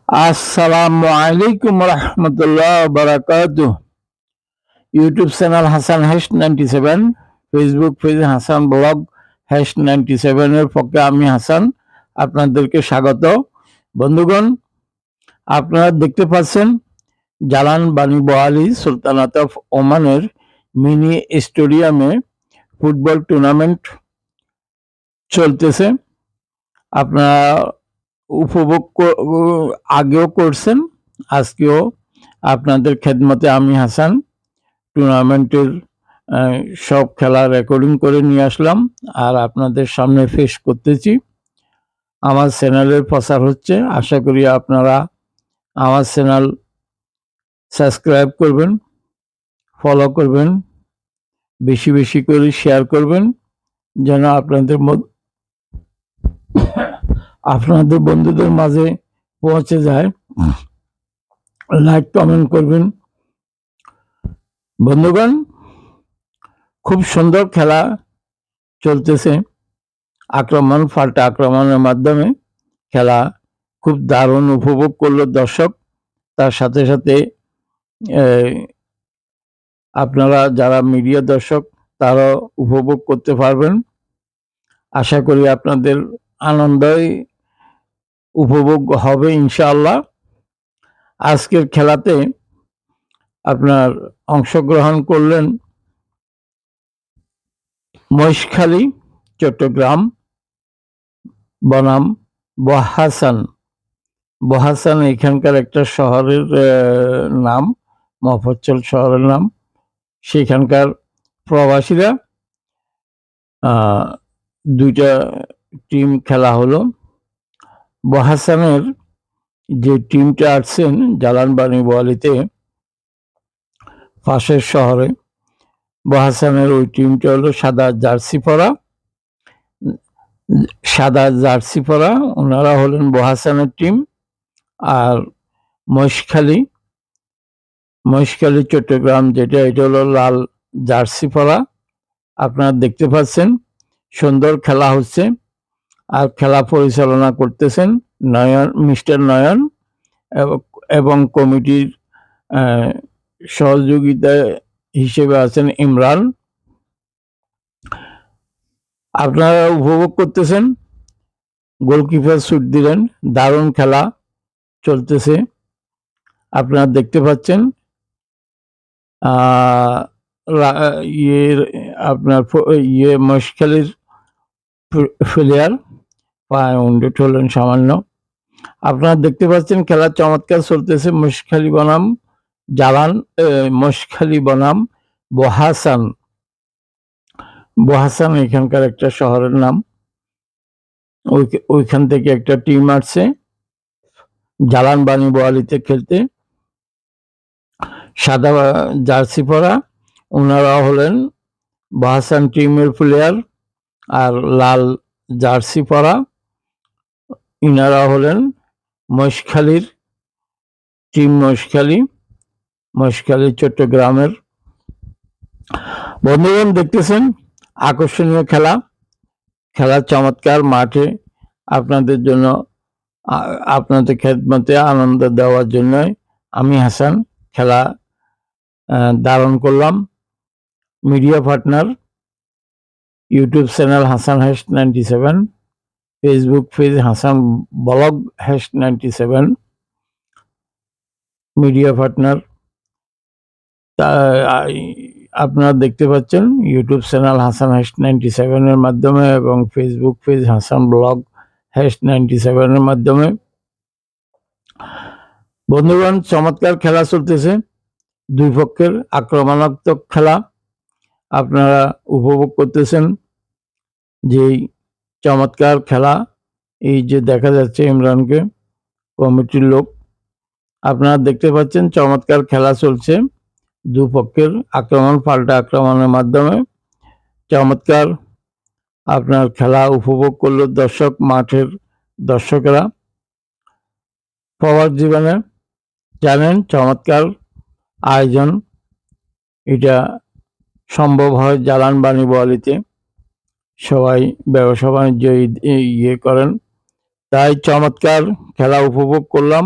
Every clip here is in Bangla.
আসসালামু আলাইকুম রহমতুল্লাহ বারাকাতুহ। YouTube channel Hasan hash 97, Facebook page Hasan blog hash 97 এর পক্ষে আমি হাসান আপনাদেরকে স্বাগত। বন্ধুগণ, আপনারা দেখতে পাচ্ছেন জালান বানি বোয়ালি সুলতানাত অফ ওমানের মিনি স্টেডিয়ামে ফুটবল টুর্নামেন্ট চলতেছে। আপনারা উপভোগ আগেও করছেন, আজকেও আপনাদের খেদমতে আমি হাসান টুর্নামেন্টের সব খেলা রেকর্ডিং করে নিয়ে আসলাম আর আপনাদের সামনে পেশ করতেছি। আমার চ্যানেলের প্রচার হচ্ছে, আশা করি আপনারা আমার চ্যানেল সাবস্ক্রাইব করবেন, ফলো করবেন, বেশি বেশি করে শেয়ার করবেন যেন আপনাদের বন্ধুদের মাঝে পৌঁছে যায়। লাইক কমেন্ট করবেন। বন্ধুগণ, খুব সুন্দর খেলা চলতেছে, আক্রমণ পাল্টা আক্রমণের মাধ্যমে খেলা খুব দারুণ উপভোগ করলো দর্শক। তার সাথে সাথে আপনারা যারা মিডিয়া দর্শক তারাও উপভোগ করতে পারবেন। আশা করি আপনাদের আনন্দই উপভোগ হবে ইনশাআল্লাহ। আজকের খেলাতে আপনার অংশগ্রহণ করলেন মহেশখালী, চট্টগ্রাম বনাম বহাসান। বহাসান এখানকার একটা শহরের নাম, মফস্বল শহরের নাম। সেখানকার প্রবাসীরা দুইটা টিম খেলা হলো। বহাসানের যে টিমটা আসছেন জালান বানি বোয়ালিতে পাশের শহরে, বহাসানের ওই টিমটা হলো সাদা জার্সি পরা, ওনারা হলেন বহাসানের টিম। আর মহেশখালী চট্টগ্রাম যেটা, এটা হলো লাল জার্সি পরা। আপনারা দেখতে পাচ্ছেন সুন্দর খেলা হচ্ছে আর খেলা পরিচালনা করতেছেন মিস্টার নয়ন এবং কমিটির সহযোগিতা হিসেবে আছেন ইমরান। আপনারা উপভোগ করতেছেন, গোলকিপার শুট দিলেন, দারুণ খেলা চলতেছে আপনারা দেখতে পাচ্ছেন। আপনার মহেশখালীর প্লেয়ার পায়ে উন্ডেট হলেন সামান্য। আপনারা দেখতে পাচ্ছেন খেলা চমৎকার চলতেছে। মহেশখালী বনাম জালান, মহেশখালী বনাম বহাসান এখানকার একটা শহরের নাম। ওইখান থেকে একটা টিম আসছে জালান বানি বোয়ালিতে খেলতে, সাদা জার্সি পরা। ওনারা হলেন বহাসান টিমের প্লেয়ার, আর লাল জার্সি পরা ইনারা হলেন মহেশখালীর টিম, মহেশখালী চট্টগ্রামের। বন্ধুগণ, দেখতেছেন আকর্ষণীয় খেলা চমৎকার মাঠে আপনাদের জন্য, আপনাদের খেদমতে আনন্দ দেওয়ার জন্য আমি হাসান খেলা ধারণ করলাম। Media partner YouTube channel Hasan hash 97, Facebook page Hasan blog hash 97, media partner. আপনারা দেখতে পাচ্ছেন ইউটিউব চ্যানেল হাসান হ্যাশ 97 এর মাধ্যমে এবং Facebook page Hasan blog hash 97 এর মাধ্যমে। বন্ধুগণ, চমৎকার খেলা চলতেছে, দুই পক্ষের আক্রমণাত্মক খেলা আপনারা উপভোগ করতেছেন। যেই চমৎকার খেলা, এই যে দেখা যাচ্ছে ইমরানকে, কমিটির লোক। আপনারা দেখতে পাচ্ছেন চমৎকার খেলা চলছে, দুপক্ষের আক্রমণ পাল্টা আক্রমণের মাধ্যমে চমৎকার আপনার খেলা উপভোগ করলো মাঠের দর্শকরা। প্রবাস জীবনে জানেন চমৎকার আয়োজন, এটা সম্ভব হয় জালান বানি বোয়ালিতে। সবাই ব্যবসা বাণিজ্য করেন, তাই চমৎকার খেলা উপভোগ করলাম।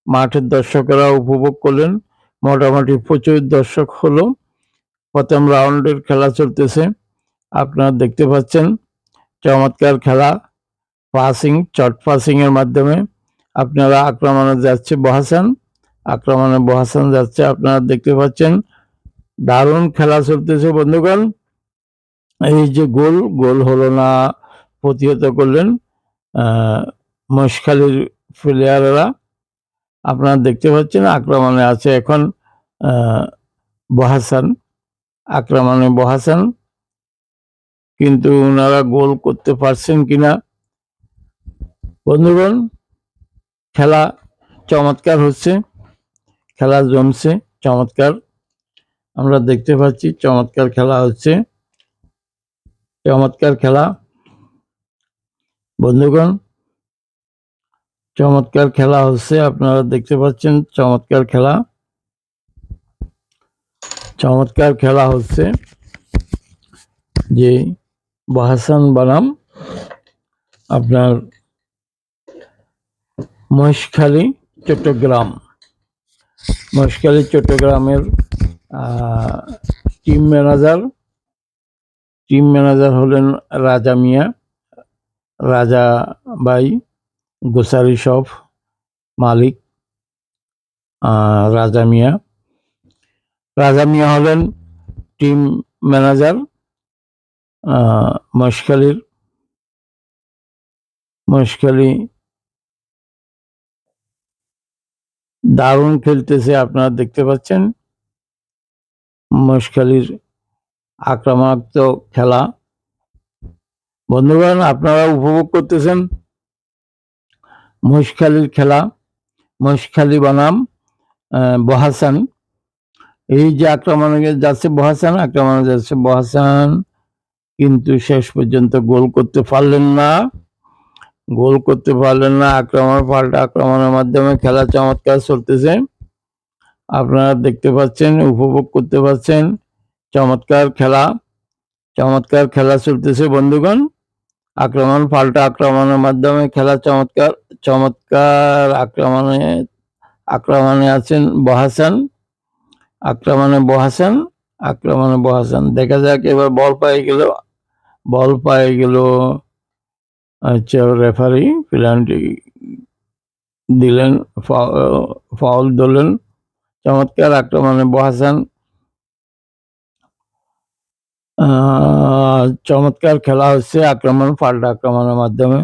মাঠের দর্শকেরা উপভোগ করলেন। মোটামুটি প্রচুর দর্শক হলো। প্রথম রাউন্ডের খেলা চলতেছে, আপনারা দেখতে পাচ্ছেন। চমৎকার খেলা, পাসিং, চট পাসিং এর মাধ্যমে আপনারা আক্রমণে যাচ্ছে বহাসান, আক্রমণে বহাসান যাচ্ছে, আপনারা দেখতে পাচ্ছেন। দারুণ খেলা চলতেছে বন্ধুগণ। এই যে গোল হলো না, প্রতিহত করলেন মহেশখালীর প্লেয়াররা। আপনারা দেখতে পাচ্ছেন আক্রমণে আছে এখন বহাসান, আক্রমণে বহাসান, কিন্তু ওনারা গোল করতে পারছেন কিনা। বন্ধুগণ, খেলা চমৎকার হচ্ছে, খেলা জমছে চমৎকার, আমরা দেখতে পাচ্ছি চমৎকার খেলা হচ্ছে, চমৎকার খেলা বন্ধুগণ, চমৎকার খেলা হচ্ছে, আপনারা দেখতে পাচ্ছেন চমৎকার খেলা, চমৎকার খেলা হচ্ছে। যে বহাসান বনাম আপনার মহেশখালী চট্টগ্রাম, মহেশখালী চট্টগ্রামের টিম ম্যানেজার হলেন রাজা মিয়া, রাজা ভাই, গোসারি শপ মালিক রাজা মিয়া হলেন টিম ম্যানেজার মহেশখালী দারুণ খেলতেছে, আপনারা দেখতে পাচ্ছেন মহেশখালীর আক্রমণাত্মক খেলা। বন্ধুগণ, আপনারা উপভোগ করতেছেন মহেশখালীর খেলা, মহেশখালী বনাম বহাসান। এই যে আক্রমণে যাচ্ছে বহাসান, আক্রমণে যাচ্ছে বহাসান, কিন্তু শেষ পর্যন্ত গোল করতে পারলেন না, আক্রমণ পাল্টা আক্রমণের মাধ্যমে খেলা চমৎকার চলতেছে, আপনারা দেখতে পাচ্ছেন, উপভোগ করতে পারছেন। চমৎকার খেলা চলতেছে বন্ধুগণ। আক্রমণ পাল্টা আক্রমণের মাধ্যমে খেলা চমৎকার আক্রমণে আছেন বহাসান, আক্রমণে বহাসান। দেখা যাক এবার বল পায়ে গেল আচ্ছা, রেফারি পেনাল্টি দিলেন, ফাউল ধরলেন। চমৎকার আক্রমণে বহাসান, চমৎকার খেলা হচ্ছে আক্রমণ পাল্টা আক্রমণের মাধ্যমে।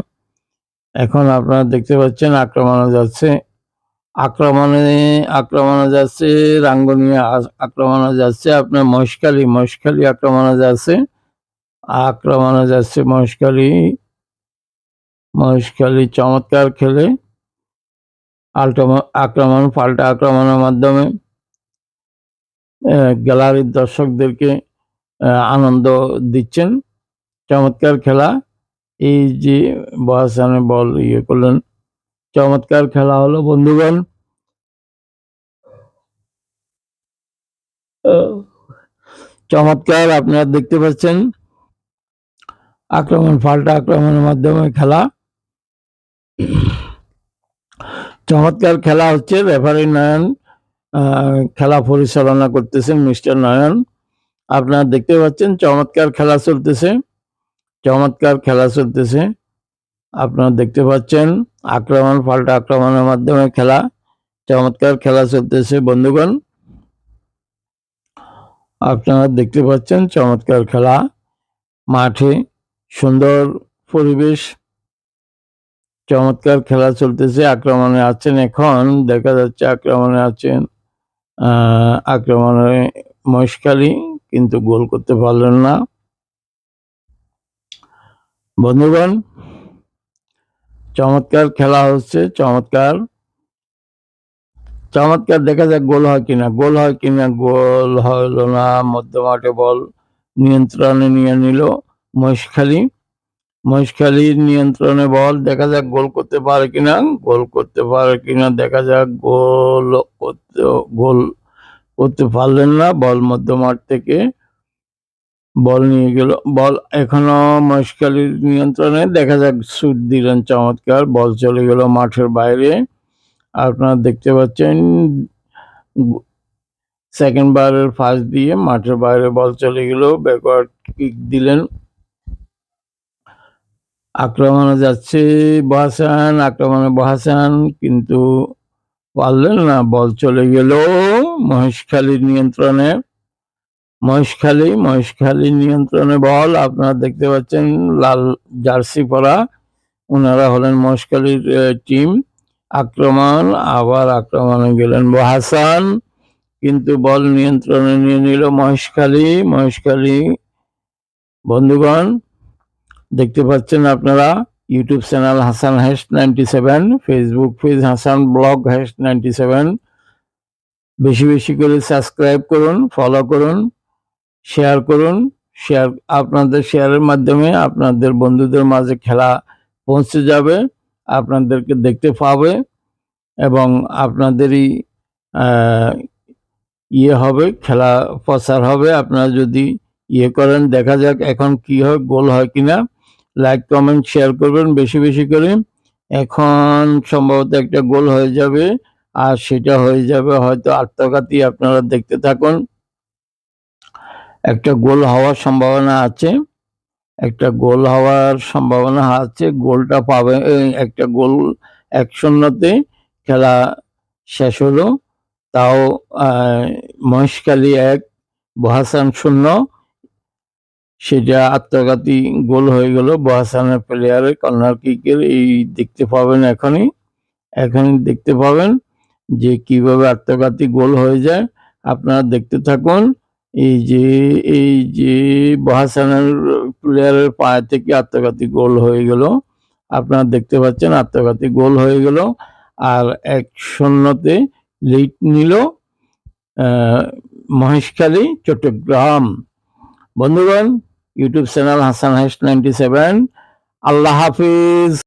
এখন আপনারা দেখতে পাচ্ছেন আক্রমণে যাচ্ছে রাঙ্গুনিয়া, আক্রমণে যাচ্ছে আপনার মহেশখালী আক্রমণে যাচ্ছে মহেশখালী চমৎকার খেলে আক্রমণ পাল্টা আক্রমণের মাধ্যমে গ্যালারির দর্শকদেরকে আনন্দ দিচ্ছেন। চমৎকার খেলা, এই যে বহাসানে বল করলেন, চমৎকার খেলা হলো বন্ধুগণ। চমৎকার, আপনারা দেখতে পাচ্ছেন আক্রমণ পাল্টা আক্রমণের মাধ্যমে খেলা, চমৎকার খেলা হচ্ছে। রেফারি নয়ন খেলা পরিচালনা করতেছেন, মিস্টার নয়ন। আপনারা দেখতে পাচ্ছেন চমৎকার খেলা চলতেছে, আপনারা দেখতে পাচ্ছেন আক্রমণ পাল্টা আক্রমণের মাধ্যমে খেলা, চমৎকার খেলা চলতেছে বন্ধুগণ। আপনারা দেখতে পাচ্ছেন চমৎকার খেলা, মাঠে সুন্দর পরিবেশ, চমৎকার খেলা চলতেছে। আক্রমণে আছেন, এখন দেখা যাচ্ছে আক্রমণে মহেশখালী, কিন্তু গোল করতে পারলেন না বন্ধুগণ। চমৎকার খেলা হচ্ছে, চমৎকার দেখা যাক গোল হয় কিনা, গোল হলো না। মধ্যমাঠে বল নিয়ন্ত্রণে নিয়ে নিল মহেশখালীর নিয়ন্ত্রণে বল, দেখা যাক গোল করতে পারে কিনা, দেখা যাক গোল করতে পারলেন না। বল মধ্যমাঠ থেকে বল নিয়ে গেল, বল এখনো মহেশখালীর নিয়ন্ত্রণে, দেখা যাক শুট দিলেন চমৎকার, বল চলে গেল মাঠের বাইরে। আপনারা দেখতে পাচ্ছেন সেকেন্ড বারের ফার্স্ট দিয়ে মাঠের বাইরে বল চলে গেল, ব্যাকওয়ার্ড কিক দিলেন, আক্রমণে যাচ্ছে বহাসান কিন্তু পারলেন না, বল চলে গেল মহেশখালীর নিয়ন্ত্রণে। মহেশখালী নিয়ন্ত্রণে বল। আপনারা দেখতে পাচ্ছেন লাল জার্সি পরা, ওনারা হলেন মহেশখালীর টিম। আক্রমণে গেলেন বহাসান, কিন্তু বল নিয়ন্ত্রণে নিয়ে নিল মহেশখালী। বন্ধুগণ, দেখতে পাচ্ছেন আপনারা YouTube channel Hasan hash 97, Facebook page Hasan blog hash 97। বেশি বেশি করে সাবস্ক্রাইব করুন, ফলো করুন, শেয়ার করুন। আপনাদের শেয়ারের মাধ্যমে আপনাদের বন্ধুদের মাঝে খেলা পৌঁছে যাবে, আপনাদেরকে দেখতে পাবে এবং আপনাদেরই হবে, খেলা প্রচার হবে। আপনারা যদি করেন, দেখা যাক এখন কি হয়, গোল হয় কিনা। লাইক কমেন্ট শেয়ার করবেন বেশি বেশি করে। এখন সম্ভবত একটা গোল হয়ে যাবে, আর সেটা হয়ে যাবে হয়তো আত্মঘাতী। আপনারা দেখতে থাকুন, একটা গোল হওয়ার সম্ভাবনা আছে, গোলটা পাবে। একটা গোল 1-0-তে খেলা শেষ হলো। তাও মহেশখালী 1, বহাসান 0। সেটা আত্মঘাতী গোল হয়ে গেল বহাসানের প্লেয়ারের কর্নার কিকের। এই দেখতে পাবেন, এখনই দেখতে পাবেন যে কিভাবে আত্মঘাতী গোল হয়ে যায়। আপনারা দেখতে থাকুন। এই যে বহাসানের প্লেয়ারের পায়ে থেকে আত্মঘাতী গোল হয়ে গেল। আপনারা দেখতে পাচ্ছেন আত্মঘাতী গোল হয়ে গেল, আর 1-0-তে লিড নিল মহেশখালী চট্টগ্রাম। বন্ধুগণ, ইউটিউব চ্যানেল হাসান হ্যাশ 97। আল্লাহ হাফিজ।